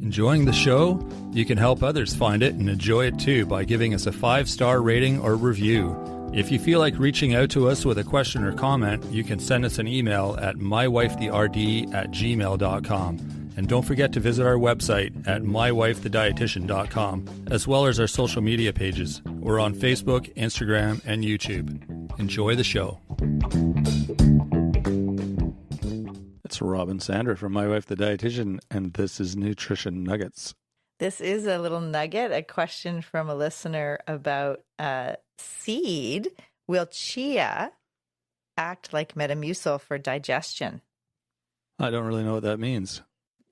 Enjoying the show? You can help others find it and enjoy it too by giving us a 5-star rating or review. If you feel like reaching out to us with a question or comment, you can send us an email at mywifetherd@gmail.com. And don't forget to visit our website at mywifethedietitian.com, as well as our social media pages. We're on Facebook, Instagram, and YouTube. Enjoy the show. It's Rob and Sandra from My Wife the Dietitian, and this is Nutrition Nuggets. This is a little nugget, a question from a listener about seed. Will chia act like Metamucil for digestion? I don't really know what that means.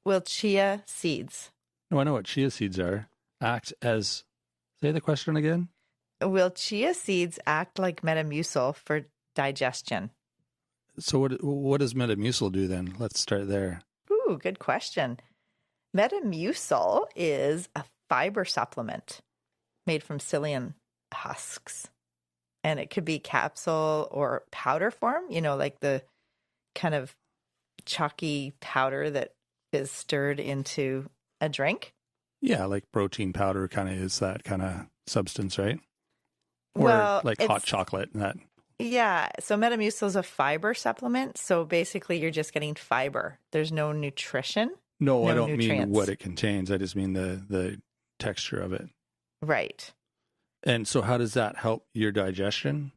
Will chia seeds? No, I know what chia seeds are. Act as... Say the question again. Will chia seeds act like Metamucil for digestion? So what does Metamucil do then? Let's start there. Ooh, good question. Metamucil is a fiber supplement made from psyllium husks. And it could be capsule or powder form, you know, like the kind of chalky powder that is stirred into a drink. Yeah, like protein powder kind of is that kind of substance, right? Or well, like hot chocolate and that. Yeah. So Metamucil is a fiber supplement. So basically you're just getting fiber. There's no nutrition. No, I no don't nutrients. mean what it contains. I just mean the texture of it. Right. And so how does that help your digestion?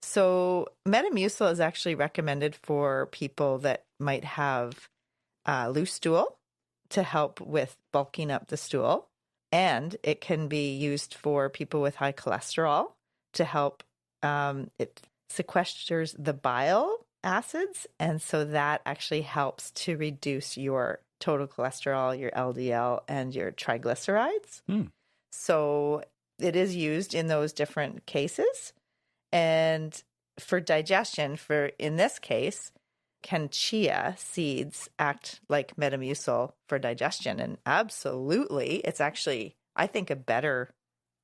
So Metamucil is actually recommended for people that might have loose stool to help with bulking up the stool. And it can be used for people with high cholesterol to help. It sequesters the bile acids. And so that actually helps to reduce your total cholesterol, your LDL, and your triglycerides. So it is used in those different cases. And for digestion, in this case, can chia seeds act like Metamucil for digestion? And absolutely, it's actually, I think, a better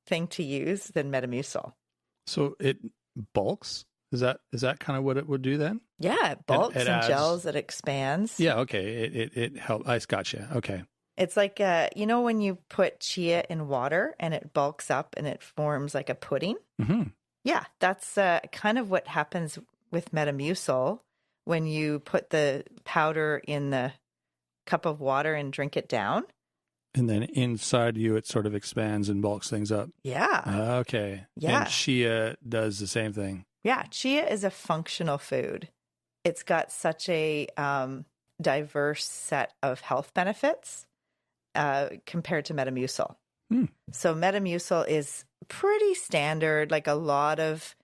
thing to use than Metamucil. So it bulks? Is that kind of what it would do then? Yeah, it bulks it and adds... gels, it expands. Yeah, okay. It helps. I gotcha. Okay. It's like, you know, when you put chia in water and it bulks up and it forms like a pudding? Mm-hmm. Yeah, that's kind of what happens with Metamucil when you put the powder in the cup of water and drink it down. And then inside you, it sort of expands and bulks things up. Yeah. Okay. Yeah. And chia does the same thing. Yeah. Chia is a functional food. It's got such a diverse set of health benefits compared to Metamucil. So Metamucil is pretty standard. Like a lot of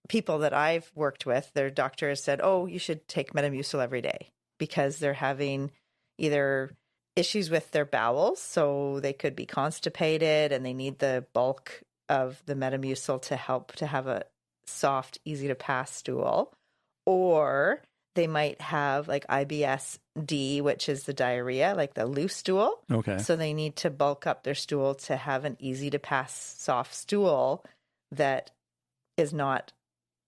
people that I've worked with, their doctor has said, oh, you should take Metamucil every day because they're having either issues with their bowels, so they could be constipated and they need the bulk of the Metamucil to help to have a soft, easy to pass stool, or they might have like IBS-D, which is the diarrhea, like the loose stool. Okay. So they need to bulk up their stool to have an easy to pass soft stool that is not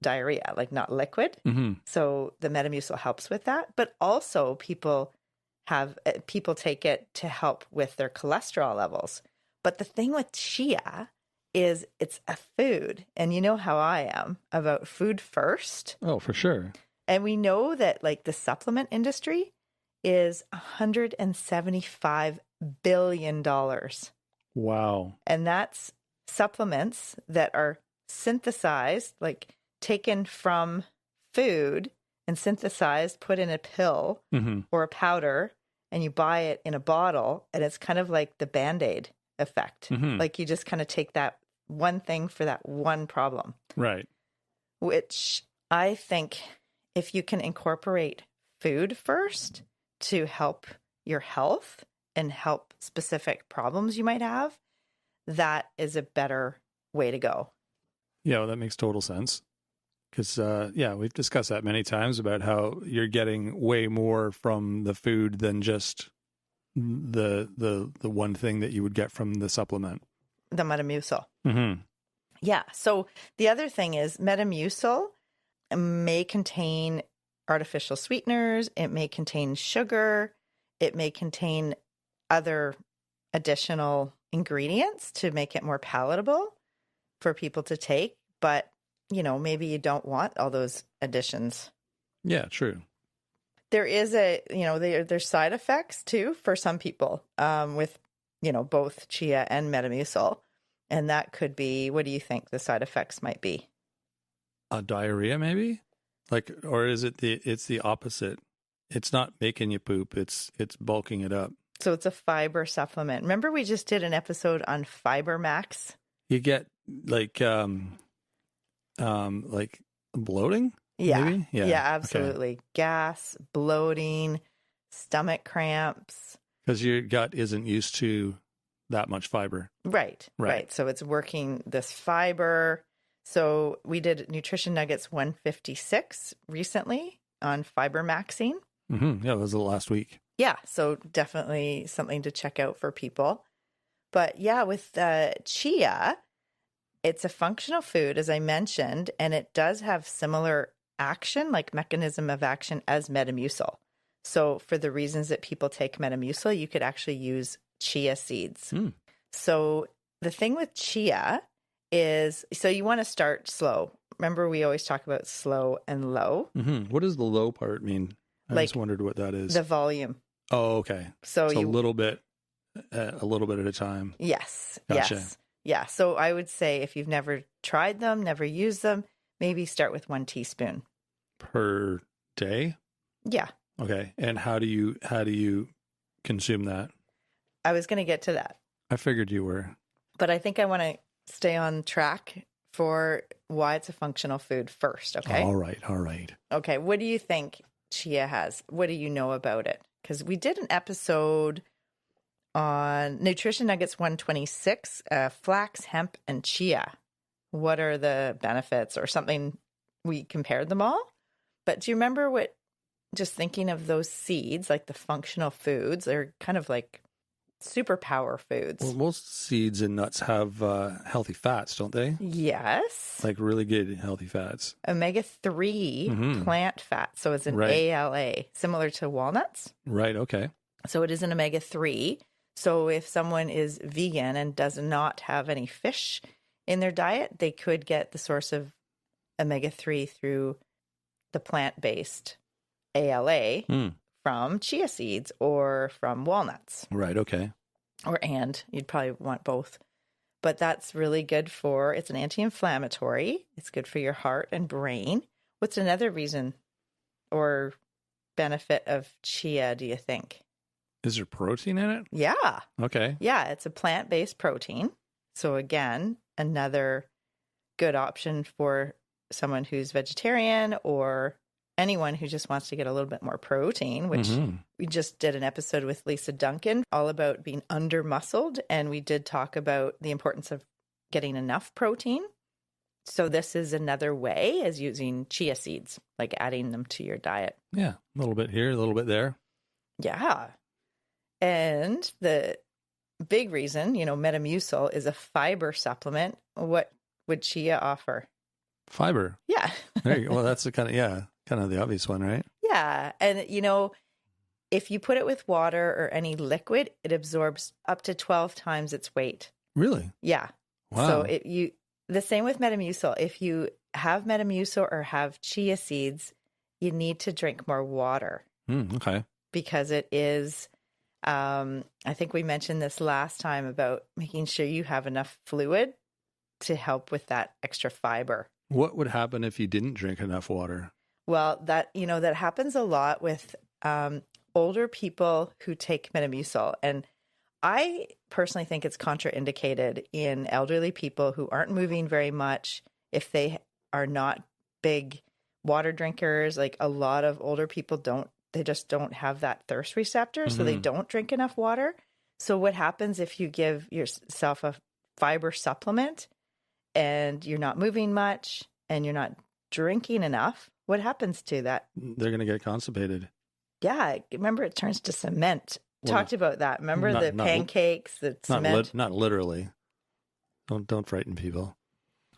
diarrhea, like not liquid. Mm-hmm. So the Metamucil helps with that, but also people take it to help with their cholesterol levels. But the thing with chia is it's a food. And you know how I am about food first. Oh, for sure. And we know that like the supplement industry is $175 billion. Wow. And that's supplements that are synthesized, like taken from food and synthesized, put in a pill or a powder, and you buy it in a bottle, and it's kind of like the Band-Aid effect. Like you just kind of take that one thing for that one problem. Right. Which I think if you can incorporate food first to help your health and help specific problems you might have, that is a better way to go. Yeah, well, that makes total sense. Because, we've discussed that many times about how you're getting way more from the food than just the one thing that you would get from the supplement. The Metamucil. Mm-hmm. Yeah. So the other thing is Metamucil may contain artificial sweeteners. It may contain sugar. It may contain other additional ingredients to make it more palatable for people to take. But, maybe you don't want all those additions. Yeah, true. There is there's side effects too for some people with, both Chia and Metamucil. And that could be, what do you think the side effects might be? Diarrhea, maybe? Or is it it's the opposite? It's not making you poop. It's bulking it up. So it's a fiber supplement. Remember we just did an episode on Fibre Max? You get like bloating? Yeah. Maybe? Yeah, absolutely. Okay. Gas, bloating, stomach cramps. Because your gut isn't used to that much fiber. Right. So it's working this fiber. So we did Nutrition Nuggets 156 recently on fiber maxing. Mm-hmm. Yeah, that was the last week. Yeah, so definitely something to check out for people. But yeah, with Chia, it's a functional food, as I mentioned, and it does have similar action, like mechanism of action, as Metamucil. So for the reasons that people take Metamucil, you could actually use chia seeds. So the thing with chia is, so you want to start slow. Remember, we always talk about slow and low. Mm-hmm. What does the low part mean? I just wondered what that is. The volume. Oh, okay. So a little bit at a time. Yes. Gotcha. Yes. Yeah. So I would say if you've never tried them, never used them, maybe start with 1 teaspoon per day. Yeah. Okay. And how do you consume that? I was going to get to that. I figured you were. But I think I want to stay on track for why it's a functional food first. Okay. All right. Okay. What do you think chia has? What do you know about it? Because we did an episode on Nutrition Nuggets 126, Flax, Hemp, and Chia. What are the benefits or something? We compared them all. But do you remember just thinking of those seeds, like the functional foods, they're kind of like superpower foods. Well, most seeds and nuts have healthy fats, don't they? Yes. Like really good healthy fats. Omega-3 plant fat. So it's an ALA, similar to walnuts. Right, okay. So it is an omega-3. So if someone is vegan and does not have any fish in their diet, they could get the source of omega-3 through the plant-based ALA from chia seeds or from walnuts. Right, okay. And you'd probably want both. But that's really good it's an anti-inflammatory. It's good for your heart and brain. What's another reason or benefit of chia, do you think? Is there protein in it? Yeah. Okay. Yeah, it's a plant-based protein. So again, another good option for someone who's vegetarian or anyone who just wants to get a little bit more protein, which we just did an episode with Lisa Duncan all about being under-muscled. And we did talk about the importance of getting enough protein. So this is another way, as using chia seeds, like adding them to your diet. Yeah, a little bit here, a little bit there. Yeah. And the big reason, Metamucil is a fiber supplement. What would chia offer? Fiber. Yeah. There you go. Well, that's kind of the obvious one, right? Yeah. And, if you put it with water or any liquid, it absorbs up to 12 times its weight. Really? Yeah. Wow. So the same with Metamucil. If you have Metamucil or have chia seeds, you need to drink more water. Okay. Because it is, I think we mentioned this last time about making sure you have enough fluid to help with that extra fiber. What would happen if you didn't drink enough water? Well, that happens a lot with older people who take Metamucil. And I personally think it's contraindicated in elderly people who aren't moving very much. If they are not big water drinkers, like a lot of older people they just don't have that thirst receptor. So they don't drink enough water. So what happens if you give yourself a fiber supplement and you're not moving much and you're not drinking enough? What happens to that? They're going to get constipated. Yeah. Remember, it turns to cement. Talked about that. Remember the pancakes, the cement? Not literally. Don't frighten people.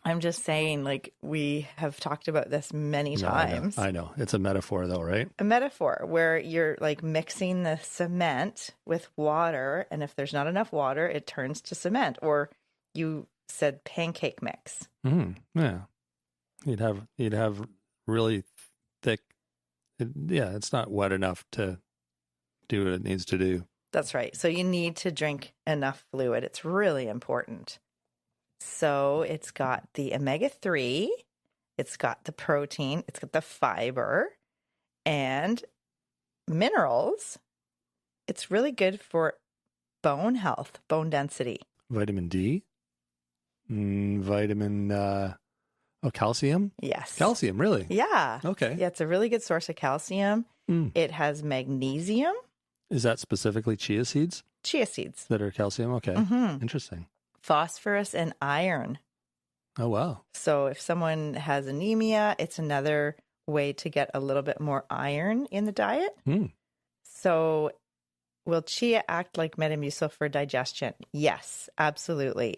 I'm just saying, like, we have talked about this many No, times. I know. It's a metaphor though, right? A metaphor where you're like mixing the cement with water, and if there's not enough water, it turns to cement. Or you said pancake mix. Yeah. You'd have really thick. It's not wet enough to do what it needs to do. That's right. So you need to drink enough fluid. It's really important. So it's got the omega-3, it's got the protein, it's got the fiber and minerals. It's really good for bone health, bone density. Vitamin D, calcium. Yes. Calcium, really? Yeah. Okay. Yeah, it's a really good source of calcium. It has magnesium. Is that specifically chia seeds? Chia seeds. That are calcium? Okay. Interesting. Phosphorus and iron. Oh, wow. So if someone has anemia, it's another way to get a little bit more iron in the diet. So will chia act like Metamucil for digestion? Yes, absolutely.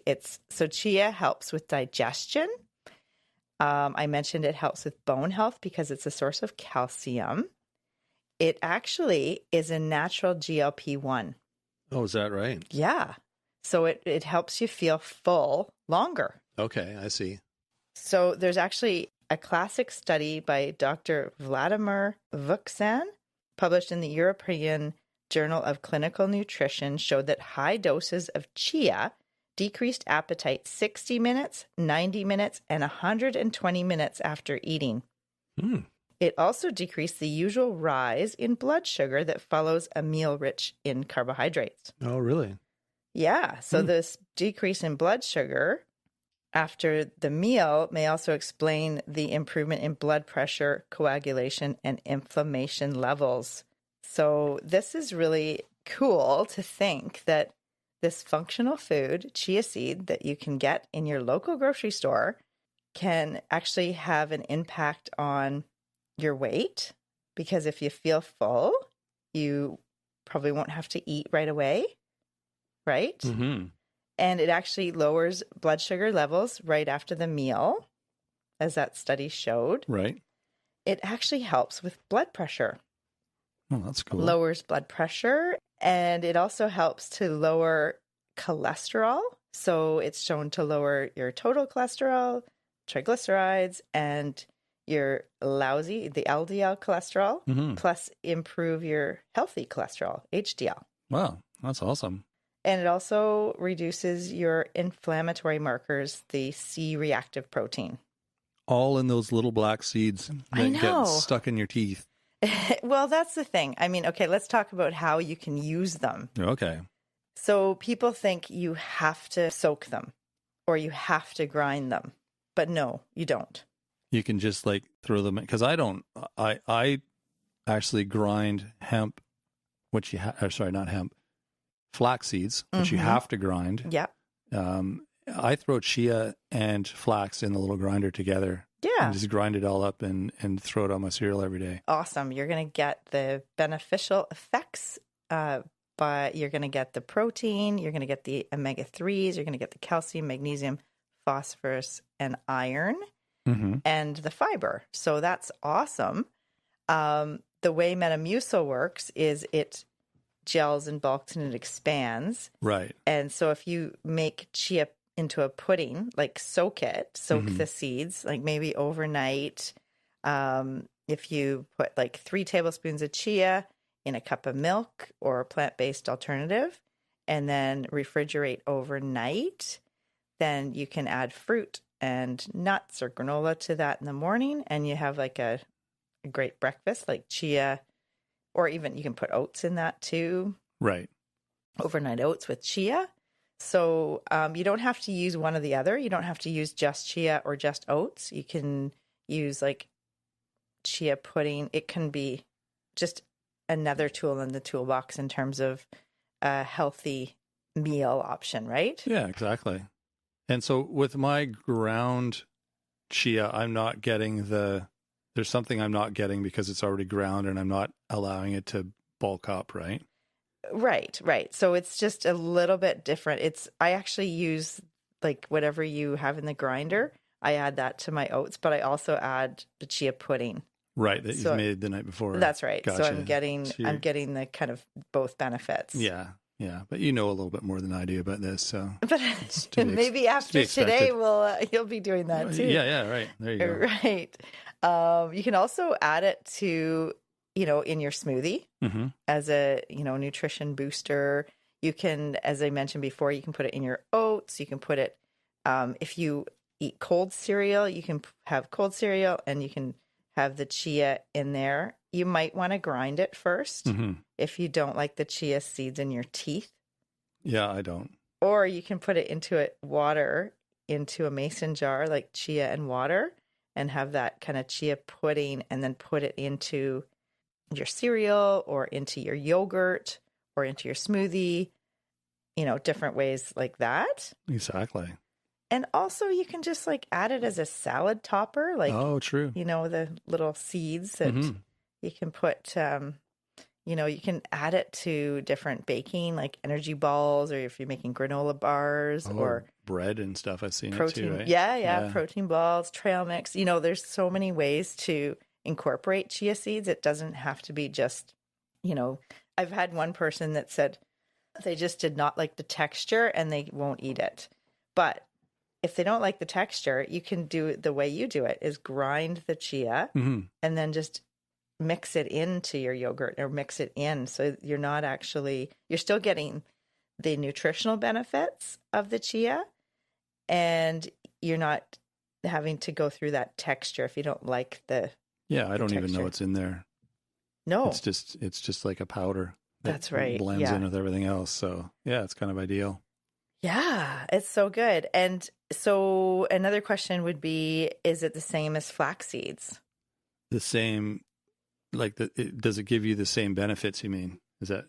So chia helps with digestion. I mentioned it helps with bone health because it's a source of calcium. It actually is a natural GLP-1. Oh, is that right? Yeah. So it helps you feel full longer. Okay, I see. So there's actually a classic study by Dr. Vladimir Vuksan, published in the European Journal of Clinical Nutrition, showed that high doses of chia decreased appetite 60 minutes, 90 minutes, and 120 minutes after eating. It also decreased the usual rise in blood sugar that follows a meal rich in carbohydrates. Oh, really? Yeah. So this decrease in blood sugar after the meal may also explain the improvement in blood pressure, coagulation, and inflammation levels. So this is really cool to think that this functional food, chia seed, that you can get in your local grocery store can actually have an impact on your weight, because if you feel full, you probably won't have to eat right away, right? And it actually lowers blood sugar levels right after the meal, as that study showed. Right. It actually helps with blood pressure. Oh, that's cool. Lowers blood pressure, and it also helps to lower cholesterol. So it's shown to lower your total cholesterol, triglycerides, and your the LDL cholesterol, plus improve your healthy cholesterol, HDL. Wow, that's awesome. And it also reduces your inflammatory markers, the C-reactive protein. All in those little black seeds that get stuck in your teeth. Well, that's the thing. I mean, okay, let's talk about how you can use them. Okay. So people think you have to soak them or you have to grind them. But no, you don't. You can just like throw them in. Because I actually grind hemp, which not hemp, flax seeds, which you have to grind. Yep. I throw chia and flax in the little grinder together. Yeah. And just grind it all up and throw it on my cereal every day. Awesome. You're going to get the beneficial effects, but you're going to get the protein, you're going to get the omega-3s, you're going to get the calcium, magnesium, phosphorus, and iron, and the fiber. So that's awesome. The way Metamucil works is it gels and bulks and it expands. Right. And so if you make chia into a pudding, like soak the seeds, like maybe overnight. If you put like 3 tablespoons of chia in a cup of milk or a plant-based alternative, and then refrigerate overnight, then you can add fruit and nuts or granola to that in the morning, and you have like a great breakfast, like chia, or even you can put oats in that too. Right. Overnight oats with chia. So you don't have to use one or the other. You don't have to use just chia or just oats. You can use like chia pudding. It can be just another tool in the toolbox in terms of a healthy meal option, right? Yeah, exactly. And so with my ground chia, I'm not getting there's something I'm not getting because it's already ground and I'm not allowing it to bulk up, right? Right. So it's just a little bit different. I actually use like whatever you have in the grinder. I add that to my oats, but I also add the chia pudding. Right, that you've made the night before. That's right. Gotcha. So I'm getting the kind of both benefits. Yeah. But you know a little bit more than I do about this, so. But maybe after today, you'll be doing that too. Yeah. Right. There you go. Right. You can also add it to, in your smoothie as a, nutrition booster. You can, as I mentioned before, you can put it in your oats. You can put it, if you eat cold cereal, you can have cold cereal and you can have the chia in there. You might want to grind it first if you don't like the chia seeds in your teeth. Yeah, I don't. Or you can put it into into a mason jar, like chia and water, and have that kind of chia pudding, and then put it into your cereal or into your yogurt or into your smoothie, different ways like that. Exactly. And also you can just like add it as a salad topper, like, oh, true. The little seeds that you can put, you can add it to different baking, like energy balls, or if you're making granola bars or bread and stuff. I've seen protein. It too, right? Yeah. Protein balls, trail mix. There's so many ways to incorporate chia seeds. It doesn't have to be just, I've had one person that said they just did not like the texture and they won't eat it. But if they don't like the texture, you can do it the way you do it, is grind the chia and then just mix it into your yogurt or mix it in. So you're still getting the nutritional benefits of the chia, and you're not having to go through that texture if you don't like the Yeah, I don't even know what's in there. No. It's just like a powder. That's right. Blends in with everything else. So yeah, it's kind of ideal. Yeah, it's so good. And so another question would be, is it the same as flax seeds? The same, does it give you the same benefits, you mean?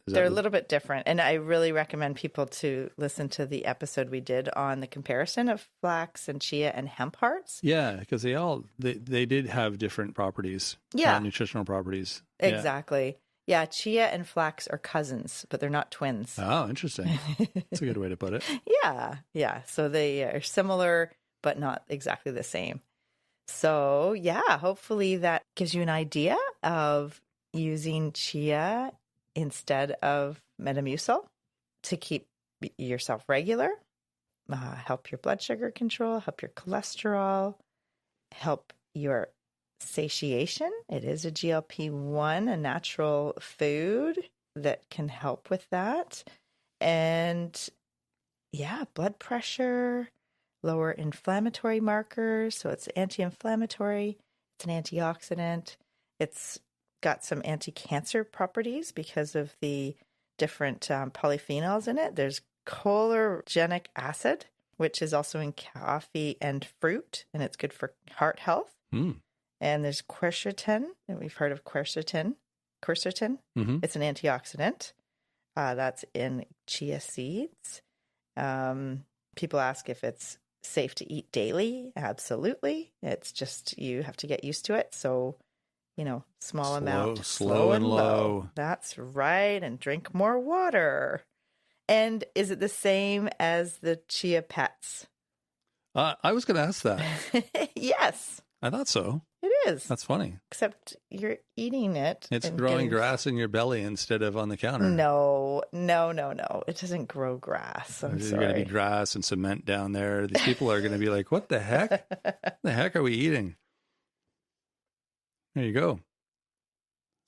They're a little bit different. And I really recommend people to listen to the episode we did on the comparison of flax and chia and hemp hearts. Yeah, because they did have different properties. Yeah. Nutritional properties. Exactly. Yeah, chia and flax are cousins, but they're not twins. Oh, interesting. That's a good way to put it. Yeah. So they are similar, but not exactly the same. So yeah, hopefully that gives you an idea of using chia instead of Metamucil to keep yourself regular, help your blood sugar control, help your cholesterol, help your satiation. It is a GLP-1, a natural food that can help with that. And yeah, blood pressure, lower inflammatory markers. So it's anti-inflammatory. It's an antioxidant. It's got some anti-cancer properties because of the different polyphenols in it. There's cholerogenic acid, which is also in coffee and fruit, and it's good for heart health. And there's quercetin, and we've heard of quercetin. It's an antioxidant. That's in chia seeds. People ask if it's safe to eat daily. Absolutely. It's just, you have to get used to it. So, small amount. Slow and low. That's right. And drink more water. And is it the same as the chia pets? I was going to ask that. Yes. I thought so. It is. That's funny. Except you're eating it. It's growing grass in your belly instead of on the counter. No. It doesn't grow grass. There's going to be grass and cement down there. These people are going to be like, what the heck? What the heck are we eating? There you go.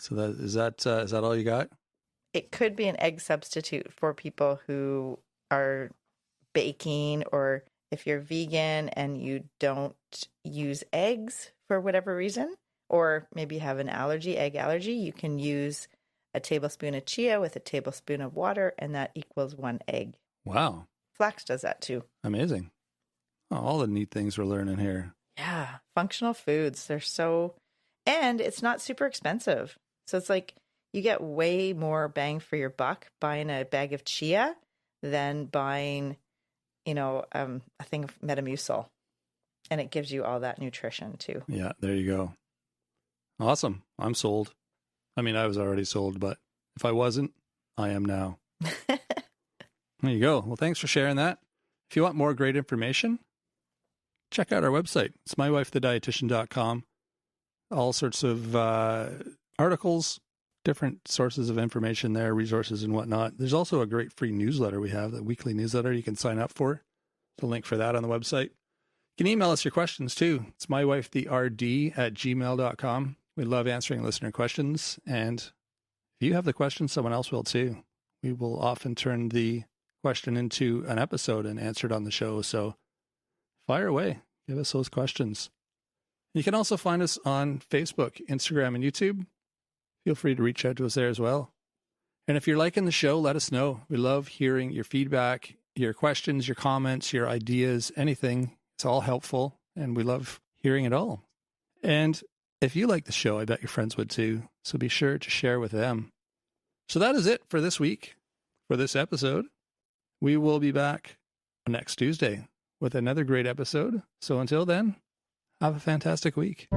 So is that all you got? It could be an egg substitute for people who are baking, or if you're vegan and you don't use eggs for whatever reason, or maybe have an egg allergy, you can use a tablespoon of chia with a tablespoon of water, and that equals 1 egg. Wow. Flax does that too. Amazing. Oh, all the neat things we're learning here. Yeah. Functional foods. And it's not super expensive. So it's like you get way more bang for your buck buying a bag of chia than buying, a thing of Metamucil. And it gives you all that nutrition too. Yeah, there you go. Awesome. I'm sold. I mean, I was already sold, but if I wasn't, I am now. There you go. Well, thanks for sharing that. If you want more great information, check out our website. It's mywifethedietitian.com. All sorts of articles, different sources of information there, resources and whatnot. There's also a great free newsletter we have, the weekly newsletter you can sign up for. The link for that on the website. You can email us your questions too. It's mywifetherd@gmail.com. We love answering listener questions. And if you have the question, someone else will too. We will often turn the question into an episode and answer it on the show. So fire away. Give us those questions. You can also find us on Facebook, Instagram, and YouTube. Feel free to reach out to us there as well. And if you're liking the show, let us know. We love hearing your feedback, your questions, your comments, your ideas, anything. It's all helpful, and we love hearing it all. And if you like the show, I bet your friends would too. So be sure to share with them. So that is it for this week, for this episode. We will be back next Tuesday with another great episode. So until then, have a fantastic week.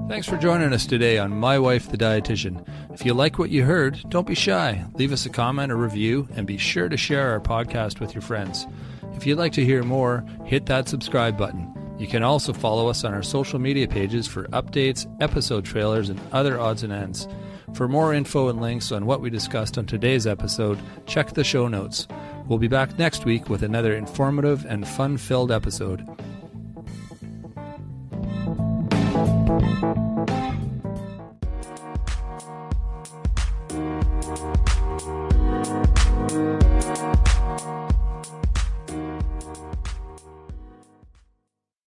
Thanks for joining us today on My Wife the Dietitian. If you like what you heard, don't be shy. Leave us a comment or review, and be sure to share our podcast with your friends. If you'd like to hear more, hit that subscribe button. You can also follow us on our social media pages for updates, episode trailers, and other odds and ends. For more info and links on what we discussed on today's episode, check the show notes. We'll be back next week with another informative and fun-filled episode.